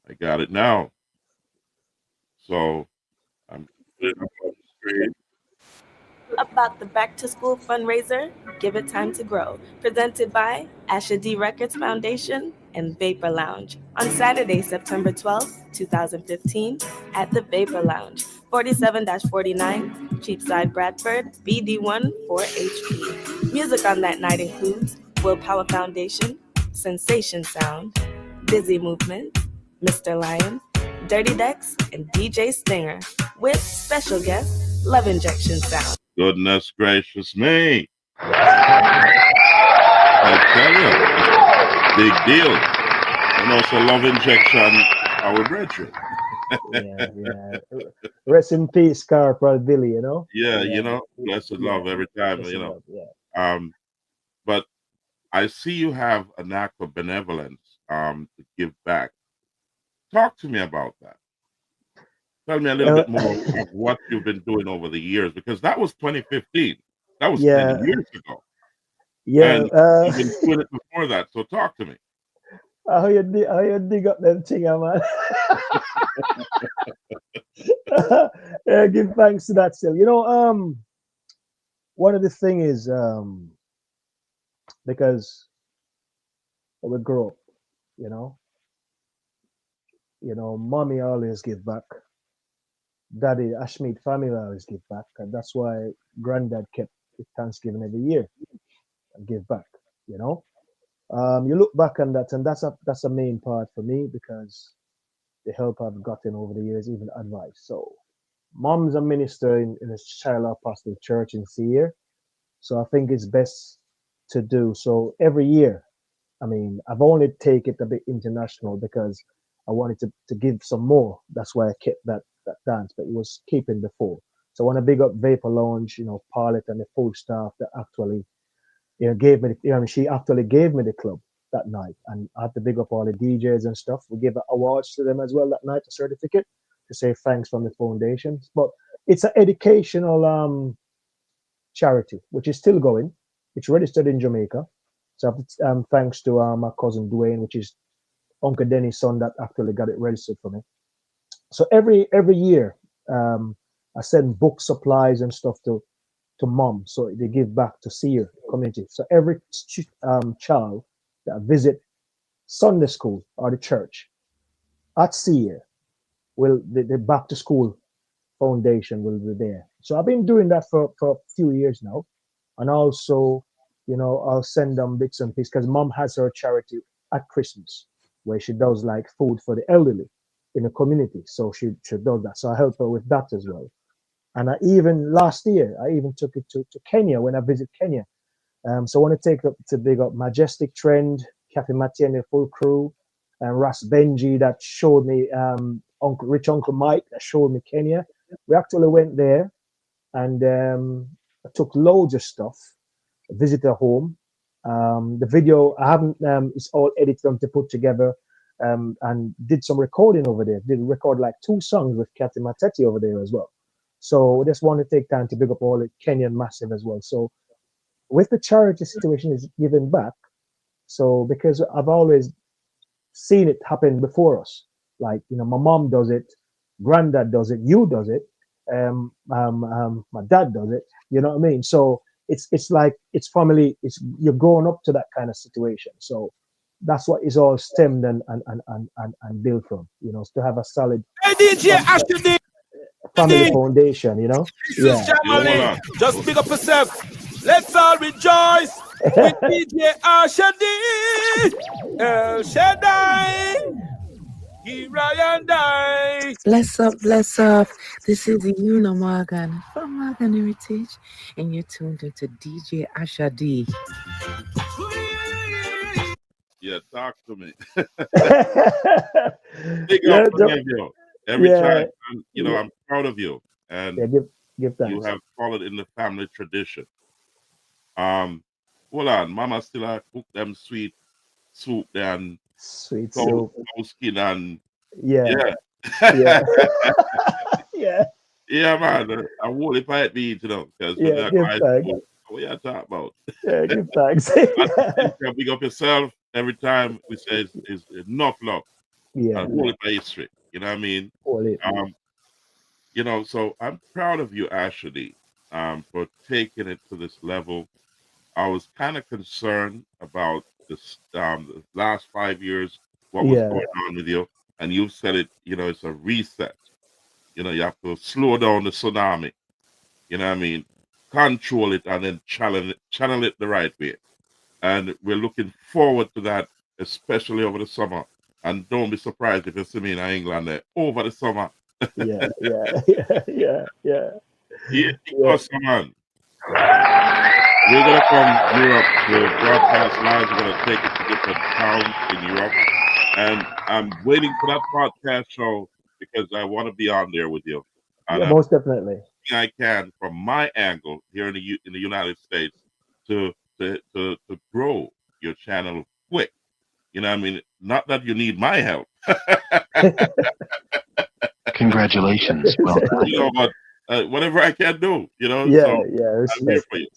I got it now. So I'm putting it up on the screen. About the Back to School fundraiser, Give It Time to Grow, presented by Asha D Records Foundation and Vapor Lounge on Saturday, September 12th, 2015, at the Vapor Lounge, 47-49, Cheapside, Bradford, BD1 4HP. Music on that night includes Willpower Foundation, Sensation Sound, Dizzy Movement, Mr. Lion, Dirty Decks, and DJ Stinger, with special guest Love Injection Sound. Goodness gracious me. I tell you, big deal. And also Love Injection, our brethren. yeah. Rest in peace, Corporal Billy, you know? Yeah, you know, blessed love every time, Blessed you know. love, But I see you have an act of benevolence to give back. Talk to me about that. Tell me a little bit more of what you've been doing over the years, because that was 2015. That was 10 years ago. Yeah. And you've been doing it before that. So talk to me. How you dig up them thing, man? Yeah, give thanks to that still. You know, one of the thing is because we grow up, you know, mommy always give back. Daddy, Ashmead family always give back, and that's why granddad kept Thanksgiving every year and give back. You know, you look back on that, and that's a main part for me because the help I've gotten over the years, even advice. So, mom's a minister in a Shiloh Apostle Church in Seer, so I think it's best to do so every year. I mean, I've only taken it a bit international because I wanted to give some more. That's why I kept that dance, but it was keeping before. So I want to big up Vapor Lounge, Paulette and the full staff that actually, gave me, she actually gave me the club that night. And I had to big up all the DJs and stuff. We gave awards to them as well that night, a certificate to say thanks from the foundations. But it's an educational charity, which is still going. It's registered in Jamaica. So thanks to my cousin Dwayne, which is Uncle Denny's son, that actually got it registered for me. So every year, I send book supplies and stuff to mom, so they give back to senior community. So every child that visit Sunday school or the church at senior will the back to school foundation will be there. So I've been doing that for a few years now, and also, I'll send them bits and pieces because mom has her charity at Christmas where she does like food for the elderly in the community. So she does that. So I help her with that as well. And even last year, I even took it to Kenya when I visit Kenya. So I want to take up to big up Majestic Trend, Cafe Mattia and the full crew, and Ras Benji that showed me, Uncle Mike that showed me Kenya. We actually went there and I took loads of stuff, visited a home. The video I haven't, it's all edited and to put together, and did some recording over there. Did record like 2 songs with Cafe Matete over there as well. So I just want to take time to big up all the Kenyan massive as well. So with the charity situation is giving back. So because I've always seen it happen before us, like my mom does it, granddad does it, you does it, my dad does it. You know what I mean? So it's like it's family. You're growing up to that kind of situation. So that's what is all stemmed and built from. To have a solid Hey, DJ Asha D. family foundation. Jesus Jamali. Just pick up yourself. Let's all rejoice with DJ Asha D. El Shaddai. Here I and I. Bless up, bless up. This is Una Morgan from Morgan Heritage, and you're tuned into DJ Asha D. Yeah, talk to me. Big up for you every time. And, I'm proud of you. And give thanks. You have followed in the family tradition. Hold on, Mama still cook them sweet soup and sweet soup, soup, skin and yeah. Yeah, man. I won't if I eat because give thanks. What you talking about? Yeah, give thanks. You big up yourself every time we say it's enough love. Yeah. And hold it by history. You know what I mean? So I'm proud of you, Ashley, for taking it to this level. I was kind of concerned about this the last 5 years, what was going on with you. And you said it, it's a reset. You have to slow down the tsunami. You know what I mean? Control it and then channel it the right way. And we're looking forward to that, especially over the summer. And don't be surprised if you see me in England over the summer. Yeah. Man. We're going to come Europe to broadcast live. We're going to take it to different towns in Europe. And I'm waiting for that podcast show because I want to be on there with you. And most definitely. I can, from my angle here in the United States, to grow your channel quick. You know what I mean? Not that you need my help. Congratulations. Well done. But whatever I can do, Yeah, I'm here for you.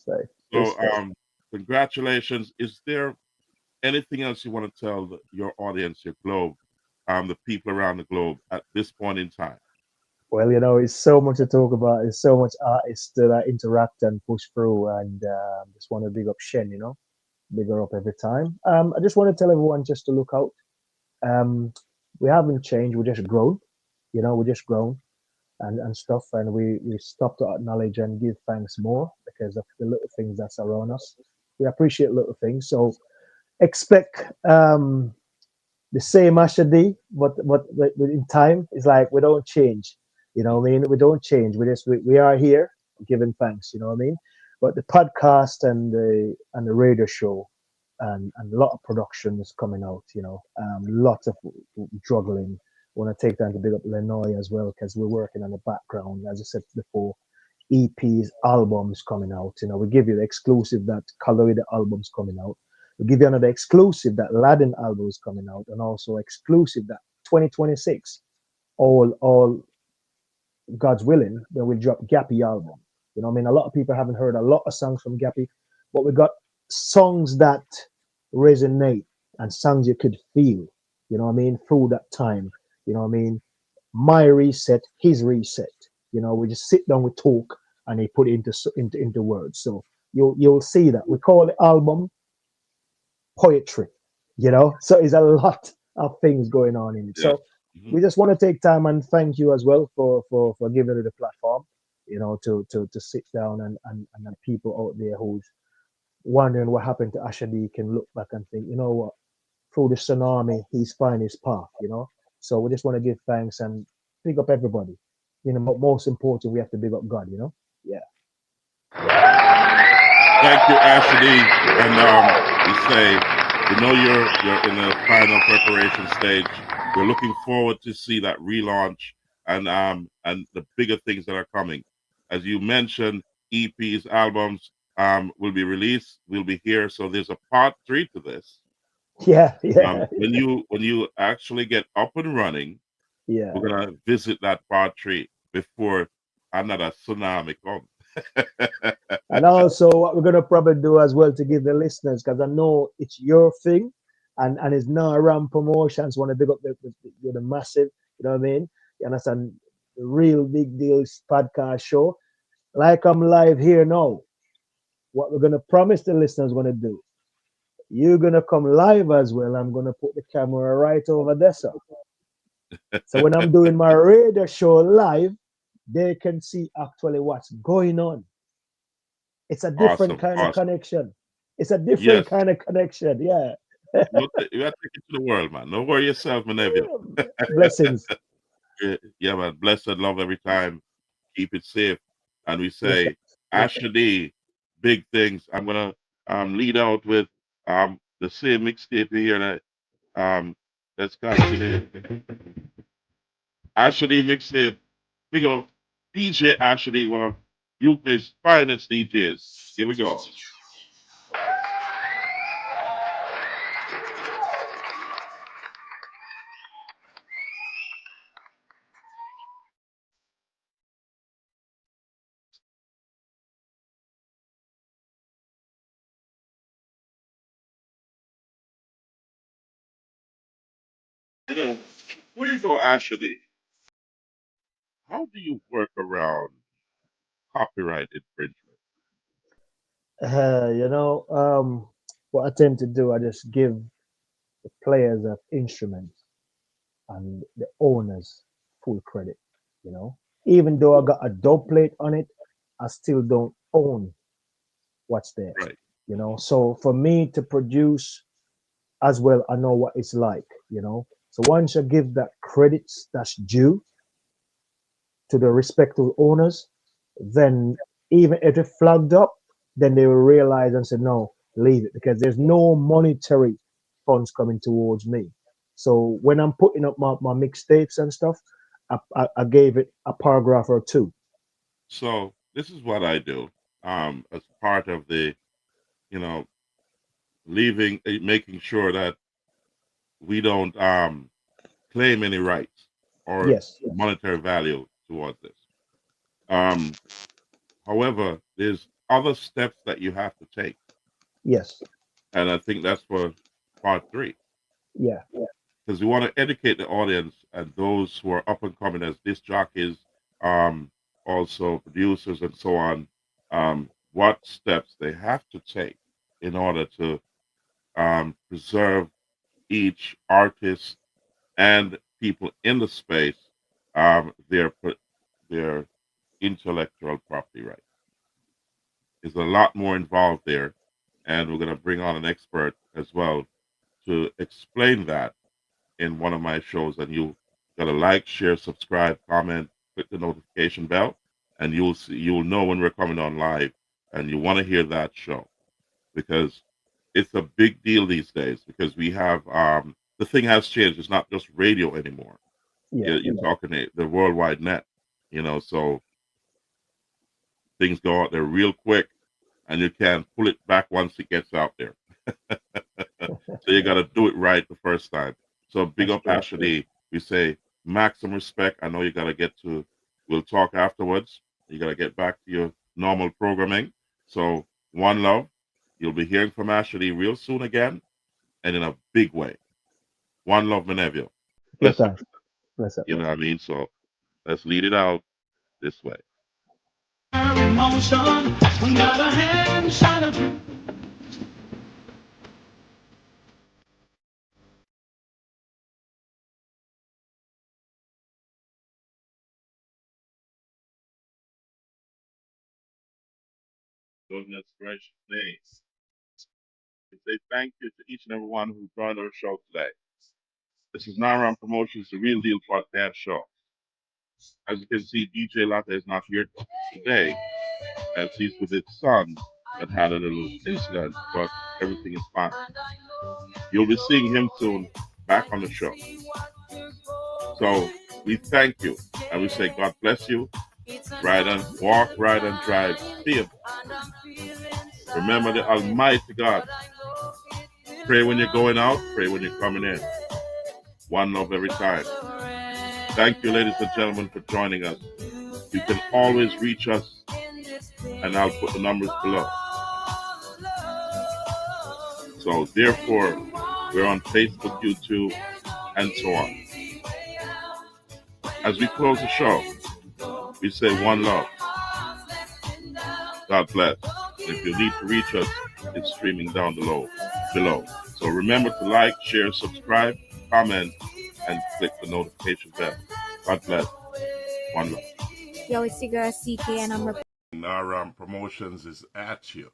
So, congratulations. Is there anything else you want to tell your audience, your globe, the people around the globe at this point in time? Well, it's so much to talk about. There's so much artists that interact and push through, and just want to big up Shen, big her up every time. I just want to tell everyone just to look out. We haven't changed. We're just grown, we're just grown and stuff, and we stop to acknowledge and give thanks more because of the little things that's around us. We appreciate little things, so expect the same Asha D, but in time, it's like we don't change. You know what I mean? We don't change. We are here giving thanks. You know what I mean? But the podcast and the radio show and a lot of production is coming out. Lots of juggling. I want to take time to big up Lenoy as well because we're working on the background. As I said before, EPs, albums coming out. We give you the exclusive that Colorado album's coming out. We give you another exclusive that Latin album is coming out, and also exclusive that 2026. All God's willing, then we'll drop Gappy album. A lot of people haven't heard a lot of songs from Gappy, but we got songs that resonate and songs you could feel, you know what I mean, through that time, you know what I mean. My reset, his reset. You know, we just sit down, we talk, and he put it into words. So you'll see that we call the album poetry. You know, so it's a lot of things going on in it. Yeah. So we just want to take time and thank you as well for giving it the platform. You know, to sit down and the people out there who's wondering what happened to Asha D can look back and think, you know what, through the tsunami, he's found his path, you know. So we just want to give thanks and big up everybody. You know, but most important, we have to big up God, you know. Yeah. Thank you, Asha D. And we say, we know you're in the final preparation stage. We're looking forward to see that relaunch and the bigger things that are coming. As you mentioned, EPs, albums will be released. We'll be here. So there's a part 3 to this. Yeah, yeah. When you actually get up and running, Yeah. we're gonna visit that part 3 before another tsunami comes. And also, what we're gonna probably do as well to give the listeners, because I know it's your thing, and it's not around promotions. Want to big up the massive, you know what I mean? You understand? The real big deals podcast show. Like I'm live here now. What we're gonna promise the listeners gonna do. You're gonna come live as well. I'm gonna put the camera right over there, so. So when I'm doing my radio show live, they can see actually what's going on. It's a different kind of connection. It's a different kind of connection. Yeah. You got to take it to the world, man. Don't worry yourself, my nephew. Blessings. Yeah, man. Blessed love every time. Keep it safe. And we say, Asha D, big things. I'm gonna lead out with the same mixtape here that let's continue. Asha D mixtape. We go. DJ Asha D, one of UK's finest DJs. Here we go. You know, where you go, Asha D? How do you work around copyright infringement? You know, what I tend to do, I just give the players of instruments and the owners full credit. You know, even though I got a dub plate on it, I still don't own what's there. Right. You know, so for me to produce as well, I know what it's like. You know, so once you give that credits that's due to the respective owners, then even if it flagged up, then they will realize and say, no, leave it, because there's no monetary funds coming towards me. So when I'm putting up my mixtapes and stuff, I gave it a paragraph or two. So this is what I do as part of the, you know, making sure that we don't claim any rights or Yes. monetary value towards this. However, there's other steps that you have to take. Yes. And I think that's for part 3. Yeah. Because we want to educate the audience and those who are up and coming as disc jockeys, also producers and so on, what steps they have to take in order to preserve each artist and people in the space their intellectual property rights. There's a lot more involved there, and we're going to bring on an expert as well to explain that in one of my shows. And you got to like, share, subscribe, comment, click the notification bell, and you'll know when we're coming on live. And you want to hear that show because it's a big deal these days. Because we have the thing has changed. It's not just radio anymore. Yeah. You're talking the worldwide net. You know, so things go out there real quick, and you can pull it back once it gets out there. So you got to do it right the first time. So big up Asha D. We say maximum respect. I know you got to get to, we'll talk afterwards. You got to get back to your normal programming. So one love. You'll be hearing from Asha D real soon again, and in a big way. One love, my nephew. Give Bless you. thanks. Bless up. You know what I mean? So let's lead it out this way. Emotion, we got a hand shine of Goodness gracious days. We say thank you to each and every one who joined our show today. This is Naram Promotions, the Real Deal Podcast Show. As you can see, DJ Latte is not here today, as he's with his son that had a little incident, but everything is fine. You'll be seeing him soon back on the show. So we thank you and we say God bless you. Ride and walk, ride and drive. Feel. Remember the Almighty God. Pray when you're going out, pray when you're coming in. One love every time. Thank you, ladies and gentlemen, for joining us. You can always reach us, and I'll put the numbers below. So, therefore, we're on Facebook, YouTube, and so on. As we close the show, we say one love. God bless. If you need to reach us, it's streaming down below. So remember to like, share, subscribe, comment, and click the notification bell. God bless. One love. Yo, it's your girl CK, and I'm Naram Promotions is at you.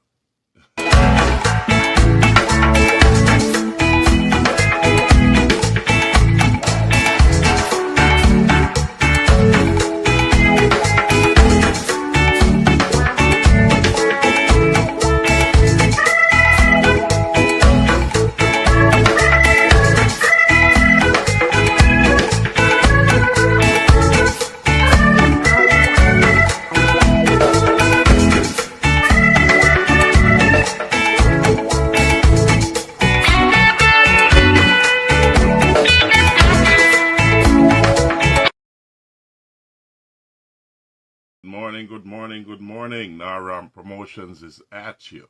Good morning. Naram Promotions is at you.